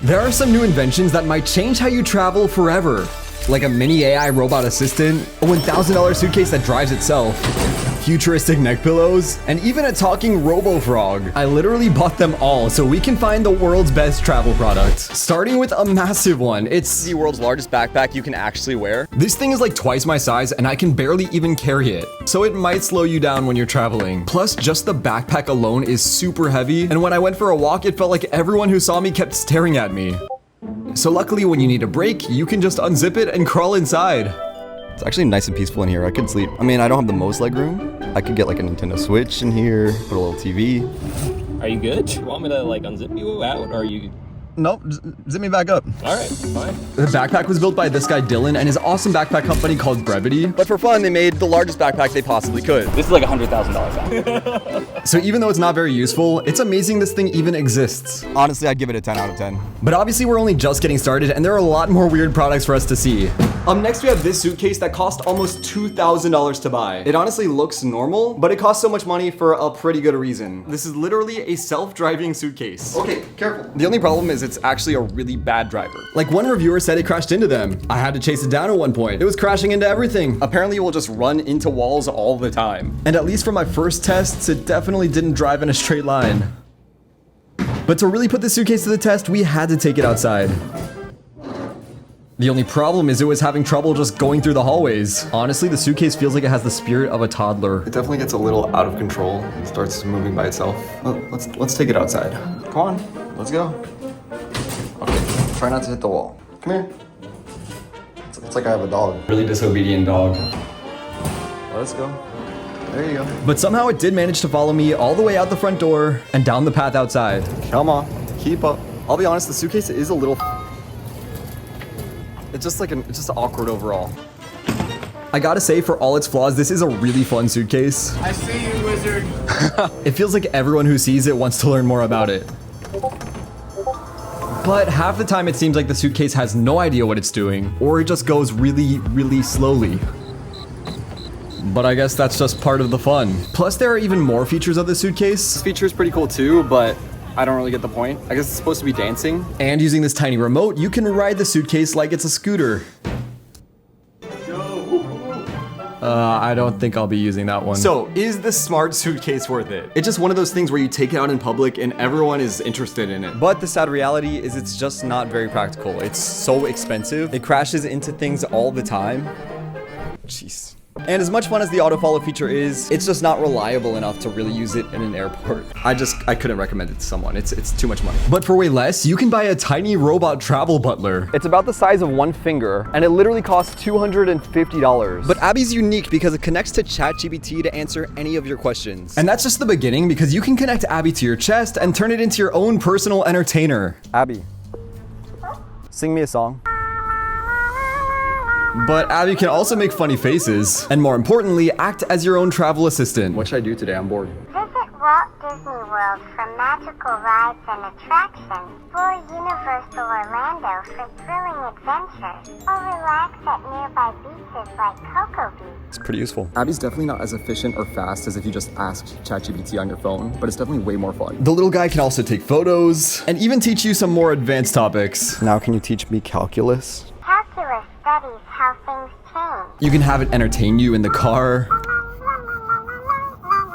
There are some new inventions that might change how you travel forever. Like a mini AI robot assistant, a $1,000 suitcase that drives itself, futuristic neck pillows, and even a talking robo-frog. I literally bought them all so we can find the world's best travel product. Starting with a massive one. It's the world's largest backpack you can actually wear. This thing is like twice my size and I can barely even carry it. So it might slow you down when you're traveling. Plus, just the backpack alone is super heavy. And when I went for a walk, it felt like everyone who saw me kept staring at me. So luckily, when you need a break, you can just unzip it and crawl inside. It's actually nice and peaceful in here. I could sleep. I mean, I don't have the most leg room. I could get like a Nintendo Switch in here, put a little TV. Are you good? Do you want me to like unzip you out, or are you... Nope, zip me back up. All right, fine. The backpack was built by this guy Dylan and his awesome backpack company called Brevity. But for fun, they made the largest backpack they possibly could. This is like $100,000 backpack. So even though it's not very useful, it's amazing this thing even exists. Honestly, I'd give it a 10 out of 10. But obviously we're only just getting started and there are a lot more weird products for us to see. Next we have this suitcase that cost almost $2,000 to buy. It honestly looks normal, but it costs so much money for a pretty good reason. This is literally a self-driving suitcase. Okay, careful. The only problem is it's actually a really bad driver. Like one reviewer said it crashed into them. I had to chase it down at one point. It was crashing into everything. Apparently it will just run into walls all the time. And at least for my first tests, it definitely didn't drive in a straight line. But to really put the suitcase to the test, we had to take it outside. The only problem is it was having trouble just going through the hallways. Honestly, the suitcase feels like it has the spirit of a toddler. It definitely gets a little out of control. It starts moving by itself. Well, let's take it outside. Come on, let's go. Okay, try not to hit the wall. Come here. It's like I have a dog. Really disobedient dog. Let's go. There you go. But somehow it did manage to follow me all the way out the front door and down the path outside. Come on, keep up. I'll be honest, the suitcase is a little... It's just awkward overall. I gotta say, for all its flaws, this is a really fun suitcase. I see you, wizard. It feels like everyone who sees it wants to learn more about it. But half the time it seems like the suitcase has no idea what it's doing, or it just goes really, really slowly. But I guess that's just part of the fun. Plus, there are even more features of the suitcase. This feature is pretty cool too, but I don't really get the point. I guess it's supposed to be dancing. And using this tiny remote, you can ride the suitcase like it's a scooter. I don't think I'll be using that one. So, is the smart suitcase worth it? It's just one of those things where you take it out in public and everyone is interested in it. But the sad reality is it's just not very practical. It's so expensive. It crashes into things all the time. Jeez. And as much fun as the auto follow feature is, it's just not reliable enough to really use it in an airport. I couldn't recommend it to someone. It's too much money. But for way less, you can buy a tiny robot travel butler. It's about the size of one finger, and it literally costs $250. But Abby's unique because it connects to ChatGPT to answer any of your questions. And that's just the beginning, because you can connect Abby to your chest and turn it into your own personal entertainer. Abby, sing me a song. But Abby can also make funny faces, and more importantly, act as your own travel assistant. What should I do today? I'm bored. Visit Walt Disney World for magical rides and attractions, or Universal Orlando for thrilling adventures, or relax at nearby beaches like Cocoa Beach. It's pretty useful. Abby's definitely not as efficient or fast as if you just asked ChatGPT on your phone, but it's definitely way more fun. The little guy can also take photos, and even teach you some more advanced topics. Now can you teach me calculus? Calculus studies how things change. You can have it entertain you in the car,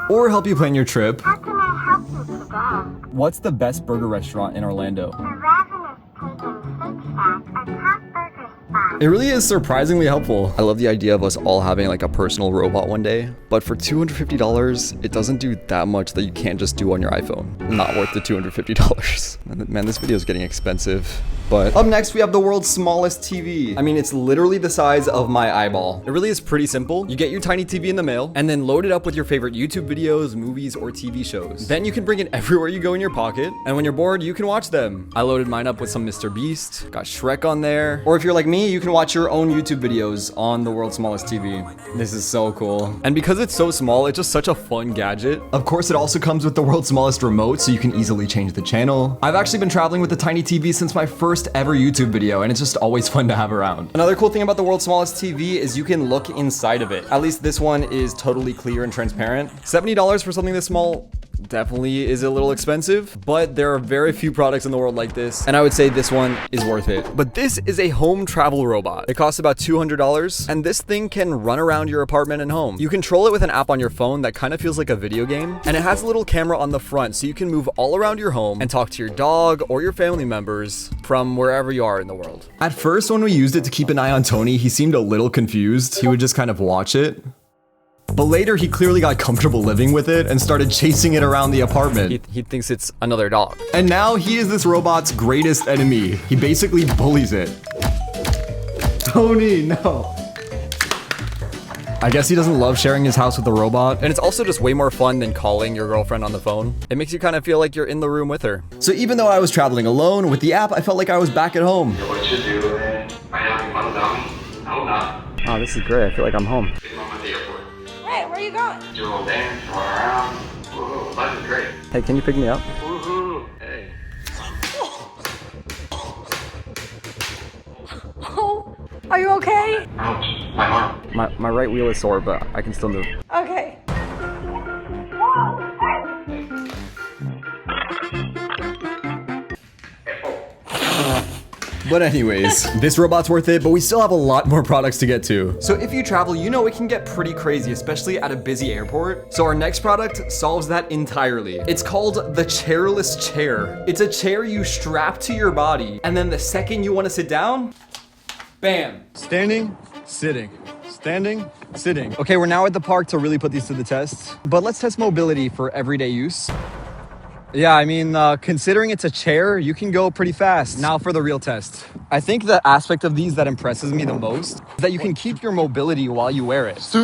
or help you plan your trip. How can I help you today? What's the best burger restaurant in Orlando? The Ravenous Pig and Shake Shack, a top burger spot. It really is surprisingly helpful. I love the idea of us all having like a personal robot one day, but for $250, it doesn't do that much that you can't just do on your iPhone. Not worth the $250. Man, this video is getting expensive. But up next, we have the world's smallest TV. I mean, it's literally the size of my eyeball. It really is pretty simple. You get your tiny TV in the mail and then load it up with your favorite YouTube videos, movies, or TV shows. Then you can bring it everywhere you go in your pocket. And when you're bored, you can watch them. I loaded mine up with some Mr. Beast, got Shrek on there. Or if you're like me, you can watch your own YouTube videos on the world's smallest TV. This is so cool. And because it's so small, it's just such a fun gadget. Of course, it also comes with the world's smallest remote, so you can easily change the channel. I've actually been traveling with the tiny TV since my first ever YouTube video, and it's just always fun to have around. Another cool thing about the world's smallest TV is you can look inside of it. At least this one is totally clear and transparent. $70 for something this small definitely is a little expensive, but there are very few products in the world like this, and I would say this one is worth it. But this is a home travel robot. It costs about $200, and this thing can run around your apartment and home. You control it with an app on your phone that kind of feels like a video game, and it has a little camera on the front, so you can move all around your home and talk to your dog or your family members from wherever you are in the world. At first, when we used it to keep an eye on Tony, he seemed a little confused. He would just kind of watch it. But later, he clearly got comfortable living with it and started chasing it around the apartment. He thinks it's another dog. And now he is this robot's greatest enemy. He basically bullies it. Tony, no. I guess he doesn't love sharing his house with a robot, and it's also just way more fun than calling your girlfriend on the phone. It makes you kind of feel like you're in the room with her. So even though I was traveling alone, with the app, I felt like I was back at home. What you doing? Oh, this is great. I feel like I'm home. Hey, where are you going? Do a little dance, run around. Woohoo, life is great. Hey, can you pick me up? Woohoo, hey. Oh, are you okay? Ouch, my arm. My right wheel is sore, but I can still move. Okay. But anyways, this robot's worth it, but we still have a lot more products to get to. So if you travel, you know it can get pretty crazy, especially at a busy airport. So our next product solves that entirely. It's called the chairless chair. It's a chair you strap to your body, and then the second you want to sit down, bam. Standing, sitting. Standing, sitting. Okay, we're now at the park to really put these to the test, but let's test mobility for everyday use. Yeah, I mean, considering it's a chair, you can go pretty fast. Now for the real test. I think the aspect of these that impresses me the most is that you can keep your mobility while you wear it.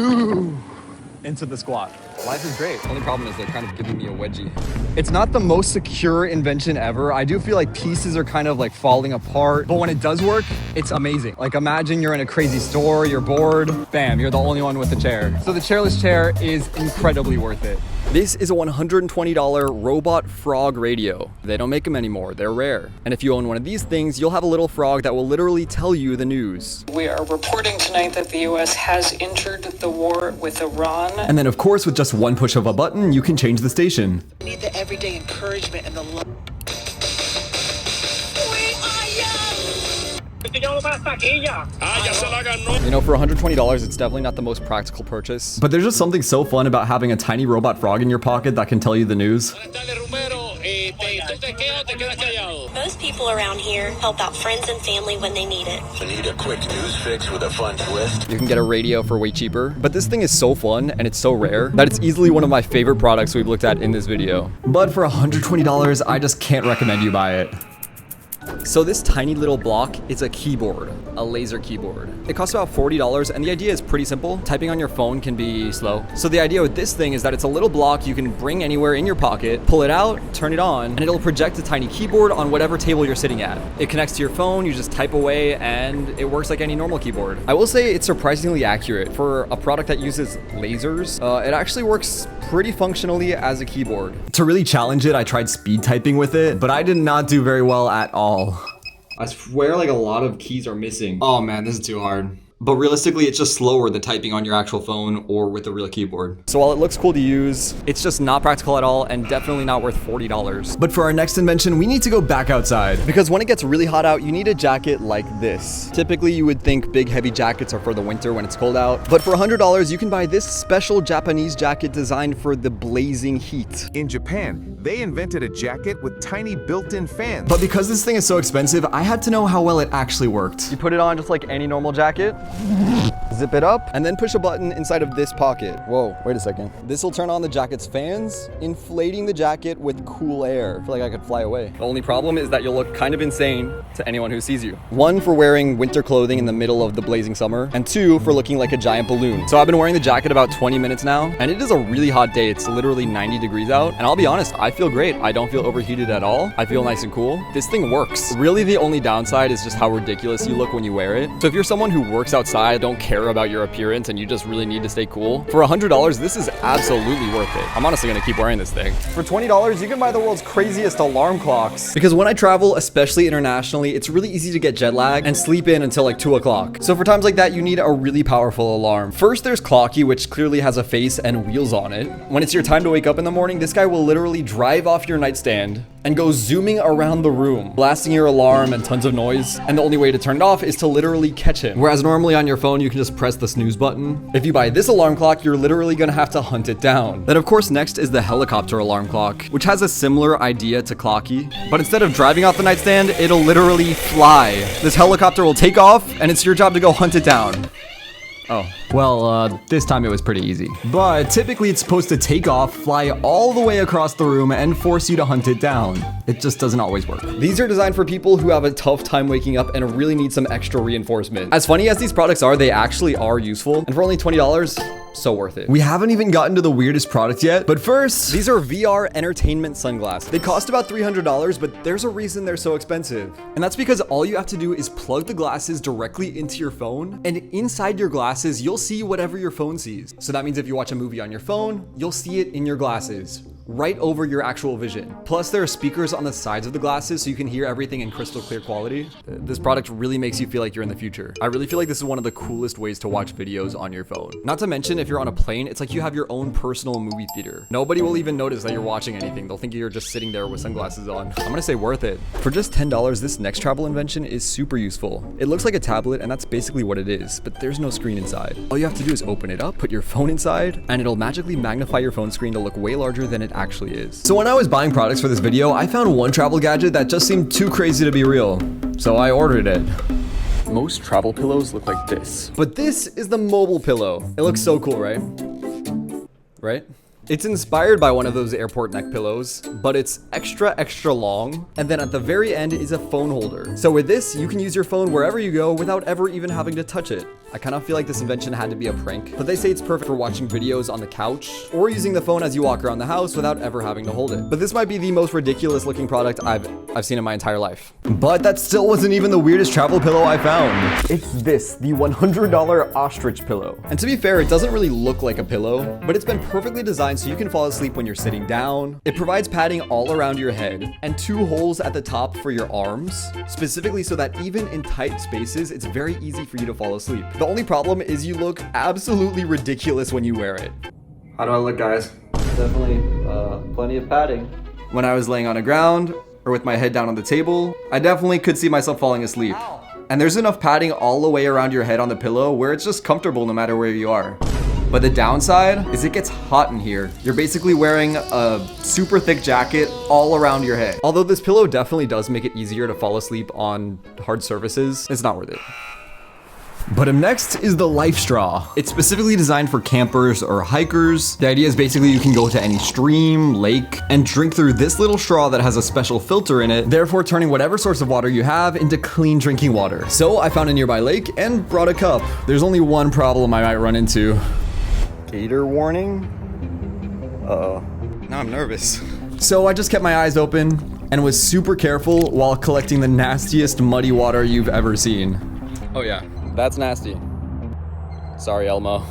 Into the squat. Life is great. Only problem is they're kind of giving me a wedgie. It's not the most secure invention ever. I do feel like pieces are kind of like falling apart, but when it does work, it's amazing. Like imagine you're in a crazy store, you're bored, bam, you're the only one with the chair. So the chairless chair is incredibly worth it. This is a $120 robot frog radio. They don't make them anymore, they're rare. And if you own one of these things, you'll have a little frog that will literally tell you the news. We are reporting tonight that the U.S. has entered the war with Iran. And then of course, with just one push of a button, you can change the station. We need the everyday encouragement and the love. You know, for $120, it's definitely not the most practical purchase. But there's just something so fun about having a tiny robot frog in your pocket that can tell you the news. Most people around here help out friends and family when they need it. You need a quick news fix with a fun twist? You can get a radio for way cheaper, but this thing is so fun and it's so rare that it's easily one of my favorite products we've looked at in this video. But for $120, I just can't recommend you buy it. So this tiny little block is a keyboard, a laser keyboard. It costs about $40, and the idea is pretty simple. Typing on your phone can be slow. So the idea with this thing is that it's a little block you can bring anywhere in your pocket, pull it out, turn it on, and it'll project a tiny keyboard on whatever table you're sitting at. It connects to your phone, you just type away, and it works like any normal keyboard. I will say it's surprisingly accurate. For a product that uses lasers, it actually works pretty functionally as a keyboard. To really challenge it, I tried speed typing with it, but I did not do very well at all. I swear like a lot of keys are missing. Oh man, this is too hard. But realistically, it's just slower than typing on your actual phone or with a real keyboard. So while it looks cool to use, it's just not practical at all and definitely not worth $40. But for our next invention, we need to go back outside. Because when it gets really hot out, you need a jacket like this. Typically, you would think big heavy jackets are for the winter when it's cold out. But for $100, you can buy this special Japanese jacket designed for the blazing heat. In Japan, they invented a jacket with tiny built-in fans. But because this thing is so expensive, I had to know how well it actually worked. You put it on just like any normal jacket. Zip it up and then push a button inside of this pocket. Whoa, wait a second. This will turn on the jacket's fans, inflating the jacket with cool air. I feel like I could fly away. The only problem is that you'll look kind of insane to anyone who sees you. One, for wearing winter clothing in the middle of the blazing summer, and two, for looking like a giant balloon. So I've been wearing the jacket about 20 minutes now, and it is a really hot day. It's literally 90 degrees out, and I'll be honest, I feel great. I don't feel overheated at all. I feel nice and cool. This thing works. Really, the only downside is just how ridiculous you look when you wear it. So if you're someone who works outside, don't care care about your appearance and you just really need to stay cool, for $100, this is absolutely worth it. I'm honestly gonna keep wearing this thing. For $20, you can buy the world's craziest alarm clocks. Because when I travel, especially internationally, it's really easy to get jet lag and sleep in until like 2 o'clock. So for times like that, you need a really powerful alarm. First, there's Clocky, which clearly has a face and wheels on it. When it's your time to wake up in the morning, this guy will literally drive off your nightstand and go zooming around the room, blasting your alarm and tons of noise. And the only way to turn it off is to literally catch him. Whereas normally on your phone, you can just press the snooze button. If you buy this alarm clock, you're literally gonna have to hunt it down. Then of course, next is the helicopter alarm clock, which has a similar idea to Clocky, but instead of driving off the nightstand, it'll literally fly. This helicopter will take off and it's your job to go hunt it down. Oh, well, this time it was pretty easy. But typically it's supposed to take off, fly all the way across the room, and force you to hunt it down. It just doesn't always work. These are designed for people who have a tough time waking up and really need some extra reinforcement. As funny as these products are, they actually are useful, and for only $20, so worth it. We haven't even gotten to the weirdest product yet, but first, these are VR entertainment sunglasses. They cost about $300, but there's a reason they're so expensive. And that's because all you have to do is plug the glasses directly into your phone, and inside your glasses, you'll see whatever your phone sees. So that means if you watch a movie on your phone, you'll see it in your glasses, right over your actual vision. Plus, there are speakers on the sides of the glasses so you can hear everything in crystal clear quality. This product really makes you feel like you're in the future. I really feel like this is one of the coolest ways to watch videos on your phone. Not to mention, if you're on a plane, it's like you have your own personal movie theater. Nobody will even notice that you're watching anything. They'll think you're just sitting there with sunglasses on. I'm gonna say worth it. For just $10, this next travel invention is super useful. It looks like a tablet, and that's basically what it is, but there's no screen inside. All you have to do is open it up, put your phone inside, and it'll magically magnify your phone screen to look way larger than it actually is. So when I was buying products for this video, I found one travel gadget that just seemed too crazy to be real. So I ordered it. Most travel pillows look like this, but this is the mobile pillow. It looks so cool, right? Right? It's inspired by one of those airport neck pillows, but it's extra long, and then at the very end is a phone holder. So with this, you can use your phone wherever you go without ever even having to touch it. I kind of feel like this invention had to be a prank, but they say it's perfect for watching videos on the couch or using the phone as you walk around the house without ever having to hold it. But this might be the most ridiculous looking product I've seen in my entire life. But that still wasn't even the weirdest travel pillow I found. It's this, the $100 ostrich pillow. And to be fair, it doesn't really look like a pillow, but it's been perfectly designed so you can fall asleep when you're sitting down. It provides padding all around your head and 2 holes at the top for your arms, specifically so that even in tight spaces, it's very easy for you to fall asleep. The only problem is you look absolutely ridiculous when you wear it. How do I look, guys? Definitely plenty of padding. When I was laying on the ground or with my head down on the table, I definitely could see myself falling asleep. And there's enough padding all the way around your head on the pillow where it's just comfortable no matter where you are. But the downside is it gets hot in here. You're basically wearing a super thick jacket all around your head. Although this pillow definitely does make it easier to fall asleep on hard surfaces, it's not worth it. But up next is the Life Straw. It's specifically designed for campers or hikers. The idea is basically you can go to any stream, lake, and drink through this little straw that has a special filter in it, therefore turning whatever source of water you have into clean drinking water. So I found a nearby lake and brought a cup. There's only one problem I might run into. Gator warning? Uh-oh. Now I'm nervous. So I just kept my eyes open and was super careful while collecting the nastiest muddy water you've ever seen. Oh yeah. That's nasty. Sorry, Elmo.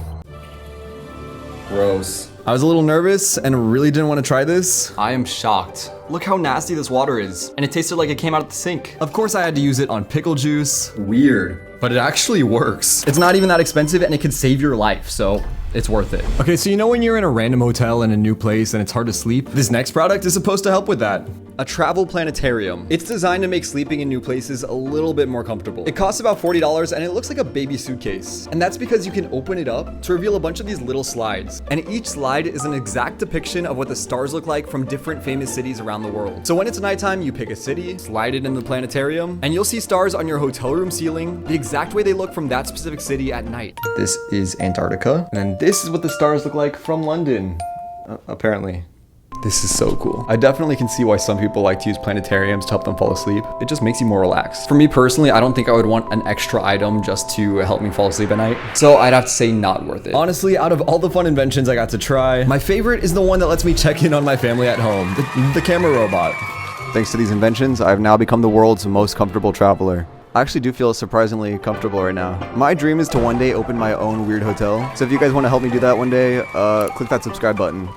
Gross. I was a little nervous and really didn't want to try this. I am shocked. Look how nasty this water is. And it tasted like it came out of the sink. Of course I had to use it on pickle juice. Weird. But it actually works. It's not even that expensive and it could save your life, so it's worth it. Okay, so you know when you're in a random hotel in a new place and it's hard to sleep? This next product is supposed to help with that. A travel planetarium. It's designed to make sleeping in new places a little bit more comfortable. It costs about $40 and it looks like a baby suitcase. And that's because you can open it up to reveal a bunch of these little slides. And each slide is an exact depiction of what the stars look like from different famous cities around the world. So when it's nighttime, you pick a city, slide it in the planetarium, and you'll see stars on your hotel room ceiling the exact way they look from that specific city at night. This is Antarctica. And this is what the stars look like from London. Apparently. This is so cool. I definitely can see why some people like to use planetariums to help them fall asleep. It just makes you more relaxed. For me personally, I don't think I would want an extra item just to help me fall asleep at night. So I'd have to say not worth it. Honestly, out of all the fun inventions I got to try, my favorite is the one that lets me check in on my family at home, the camera robot. Thanks to these inventions, I've now become the world's most comfortable traveler. I actually do feel surprisingly comfortable right now. My dream is to one day open my own weird hotel. So if you guys want to help me do that one day, click that subscribe button.